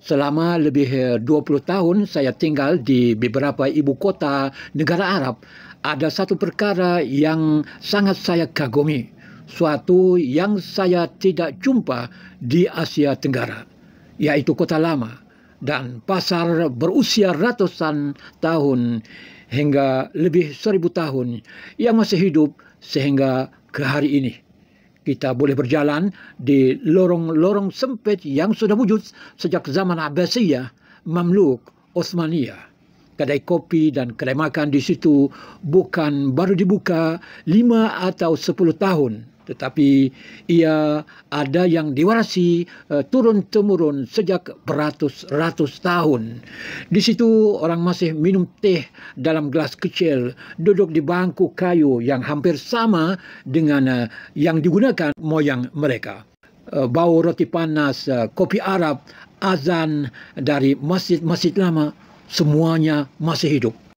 Selama lebih 20 tahun saya tinggal di beberapa ibu kota negara Arab, ada satu perkara yang sangat saya kagumi, suatu yang saya tidak jumpa di Asia Tenggara, yaitu Kota Lama dan pasar berusia ratusan tahun hingga lebih 1000 tahun yang masih hidup sehingga ke hari ini. Kita boleh berjalan di lorong-lorong sempit yang sudah wujud sejak zaman Abbasiyah, Mamluk, Utsmaniyah. Kedai kopi dan kedai makan di situ bukan baru dibuka 5 atau 10 tahun, tetapi ia ada yang diwarisi turun-temurun sejak beratus-ratus tahun. Di situ orang masih minum teh dalam gelas kecil, duduk di bangku kayu yang hampir sama dengan yang digunakan moyang mereka. Bau roti panas, kopi Arab, azan dari masjid-masjid lama, semuanya masih hidup.